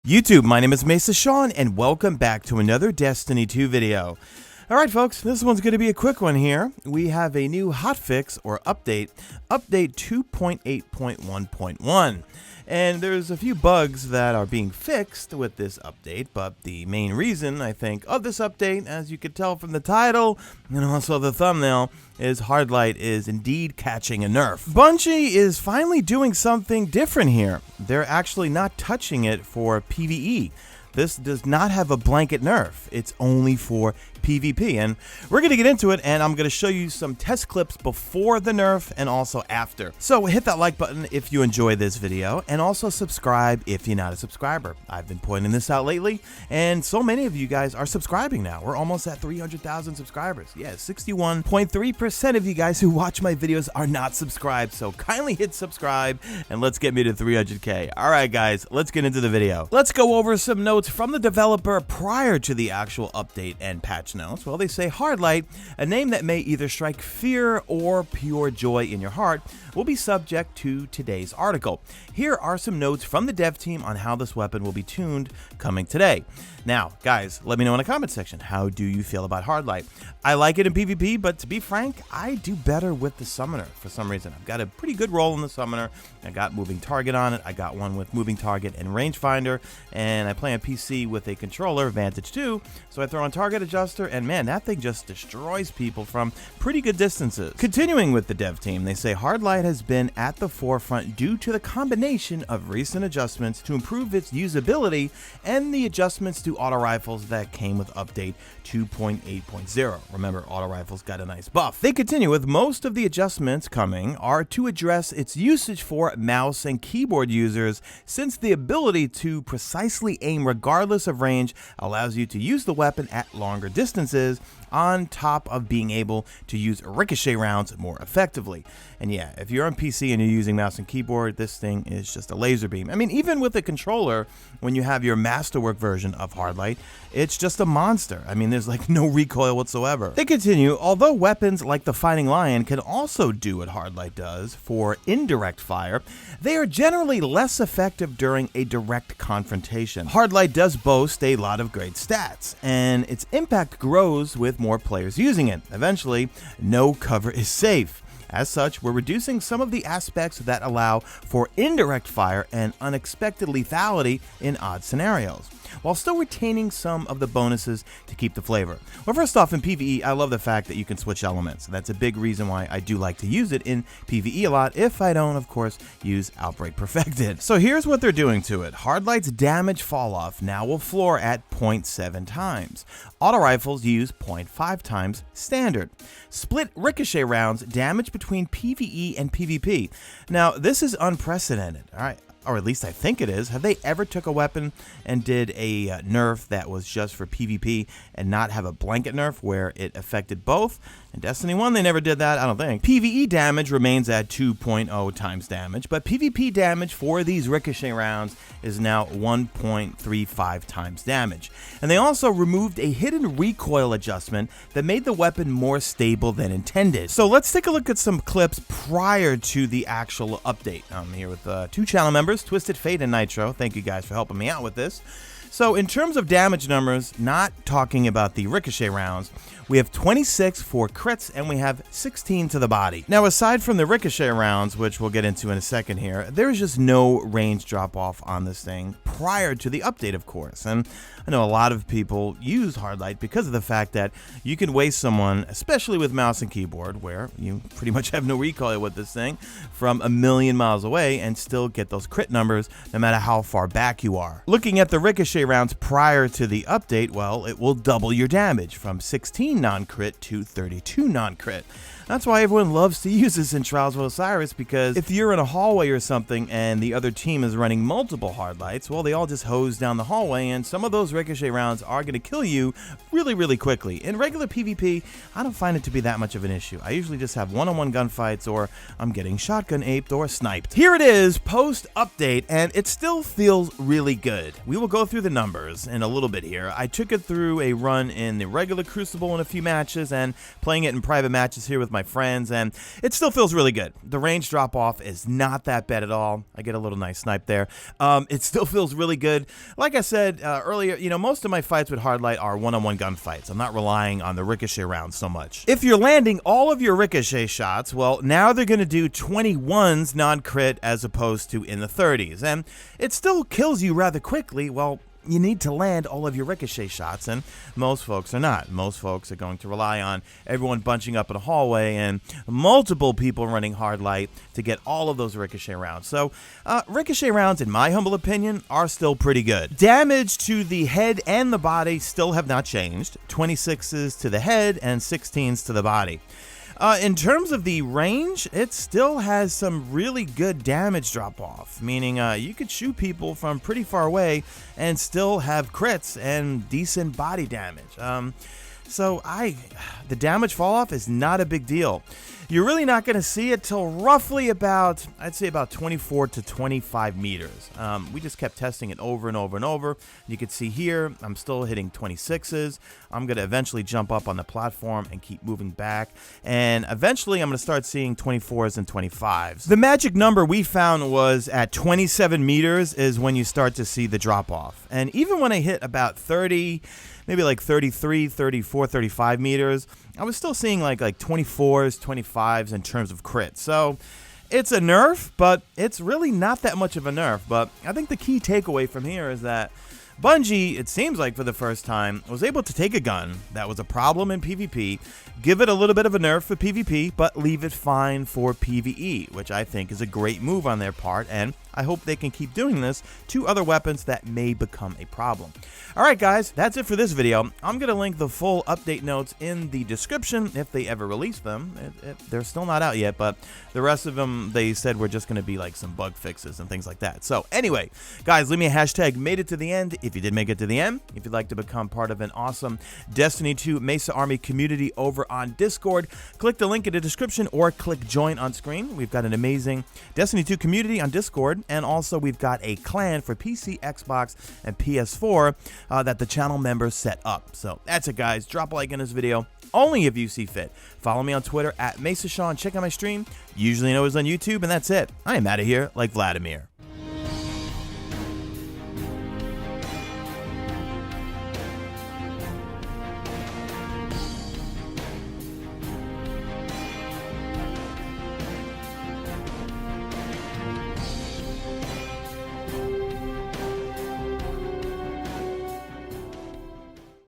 YouTube, my name is Mesa Sean, and welcome back to another Destiny 2 video. Alright folks, this one's going to be a quick one here. We have a new hotfix or update 2.8.1.1. And there's a few bugs that are being fixed with this update, but the main reason, I think, of this update, as you can tell from the title and also the thumbnail, is Hardlight is indeed catching a nerf. Bungie is finally doing something different here. They're actually not touching it for PvE. This does not have a blanket nerf. It's only for PvP, and we're going to get into it, and I'm going to show you some test clips before the nerf and also after. So hit that like button if you enjoy this video, and also subscribe if you're not a subscriber. I've been pointing this out lately, and so many of you guys are subscribing now. We're almost at 300,000 subscribers. Yeah, 61.3% of you guys who watch my videos are not subscribed, so kindly hit subscribe, and let's get me to 300K. Alright guys, let's get into the video. Let's go over some notes from the developer prior to the actual update and patch notes. Well, they say Hardlight, a name that may either strike fear or pure joy in your heart, will be subject to today's article. Here are some notes from the dev team on how this weapon will be tuned coming today. Now, guys, let me know in the comment section, how do you feel about Hardlight? I like it in PvP, but to be frank, I do better with the summoner for some reason. I've got a pretty good role in the summoner. I got moving target on it. I got one with moving target and rangefinder, and I play on PC with a controller, Vantage 2, so I throw on target adjuster, and man, that thing just destroys people from pretty good distances. Continuing with the dev team, they say Hardlight has been at the forefront due to the combination of recent adjustments to improve its usability and the adjustments to auto rifles that came with update 2.8.0. Remember, auto rifles got a nice buff. They continue with most of the adjustments coming are to address its usage for mouse and keyboard users, since the ability to precisely aim regardless of range allows you to use the weapon at longer distances, on top of being able to use ricochet rounds more effectively. And yeah, if you're on PC and you're using mouse and keyboard, this thing is just a laser beam. I mean, even with a controller, when you have your masterwork version of Hardlight, it's just a monster. I mean, there's like no recoil whatsoever. They continue, although weapons like the Fighting Lion can also do what Hardlight does for indirect fire, they are generally less effective during a direct confrontation. Hardlight does boast a lot of great stats, and its impact grows with more players using it. Eventually, no cover is safe. As such, we're reducing some of the aspects that allow for indirect fire and unexpected lethality in odd scenarios, while still retaining some of the bonuses to keep the flavor. Well, first off, in PvE, I love the fact that you can switch elements. That's a big reason why I do like to use it in PvE a lot, if I don't, of course, use Outbreak Perfected. So here's what they're doing to it. Hardlight's damage falloff now will floor at 0.7 times. Auto rifles use 0.5 times standard. Split ricochet rounds damage between PvE and PvP. Now, this is unprecedented, all right? Or at least I think it is. Have they ever took a weapon and did a nerf that was just for PvP and not have a blanket nerf where it affected both? In Destiny 1, they never did that, I don't think. PvE damage remains at 2.0 times damage, but PvP damage for these ricochet rounds is now 1.35 times damage. And they also removed a hidden recoil adjustment that made the weapon more stable than intended. So let's take a look at some clips prior to the actual update. I'm here with two channel members, Twisted Fate and Nitro. Thank you guys for helping me out with this. So in terms of damage numbers, not talking about the ricochet rounds, we have 26 for crits and we have 16 to the body. Now, aside from the ricochet rounds, which we'll get into in a second here, there's just no range drop off on this thing prior to the update, of course. And I know a lot of people use Hardlight because of the fact that you can waste someone, especially with mouse and keyboard, where you pretty much have no recoil with this thing, from a million miles away and still get those crit numbers no matter how far back you are. Looking at the ricochet rounds prior to the update, well, it will double your damage from 16 non-crit to 32 non-crit. That's why everyone loves to use this in Trials of Osiris, because if you're in a hallway or something and the other team is running multiple Hardlights, well, they all just hose down the hallway, and some of those ricochet rounds are going to kill you really, really quickly. In regular PvP, I don't find it to be that much of an issue. I usually just have one-on-one gunfights, or I'm getting shotgun aped or sniped. Here it is, post-update, and it still feels really good. We will go through the numbers in a little bit here. I took it through a run in the regular Crucible in a few matches, and playing it in private matches here with my my friends, and it still feels really good. The range drop off is not that bad at all. I get a little nice snipe there. It still feels really good. Like I said earlier, you know, most of my fights with Hardlight are one-on-one gunfights. I'm not relying on the ricochet rounds so much. If you're landing all of your ricochet shots, well, now they're going to do 21s non-crit as opposed to in the 30s, and it still kills you rather quickly. Well, you need to land all of your ricochet shots, and most folks are not. Most folks are going to rely on everyone bunching up in a hallway and multiple people running hard light to get all of those ricochet rounds. So ricochet rounds, in my humble opinion, are still pretty good. Damage to the head and the body still have not changed. 26s to the head and 16s to the body. In terms of the range, it still has some really good damage drop-off, meaning you could shoot people from pretty far away and still have crits and decent body damage. So the damage fall-off is not a big deal. You're really not going to see it till roughly about, I'd say about 24 to 25 meters. We just kept testing it over and over and over. You can see here, I'm still hitting 26s. I'm going to eventually jump up on the platform and keep moving back. And eventually, I'm going to start seeing 24s and 25s. The magic number we found was at 27 meters is when you start to see the drop-off. And even when I hit about 30, maybe like 33, 34, 35 meters, I was still seeing like 24s, 25s in terms of crits. So it's a nerf, but it's really not that much of a nerf. But I think the key takeaway from here is that Bungie, it seems like for the first time, was able to take a gun that was a problem in PvP, give it a little bit of a nerf for PvP, but leave it fine for PvE, which I think is a great move on their part, and I hope they can keep doing this to other weapons that may become a problem. Alright guys, that's it for this video. I'm going to link the full update notes in the description if they ever release them. They're still not out yet, but the rest of them, they said were just going to be like some bug fixes and things like that. So anyway, guys, leave me a hashtag made it to the end if you did make it to the end. If you'd like to become part of an awesome Destiny 2 Mesa Army community over on Discord, click the link in the description or click join on screen. We've got an amazing Destiny 2 community on Discord, and also we've got a clan for PC, Xbox, and PS4 that the channel members set up. So that's it, guys. Drop a like in this video, only if you see fit. Follow me on Twitter at Mesa Sean. Check out my stream, usually always on YouTube, and that's it. I am out of here like Vladimir.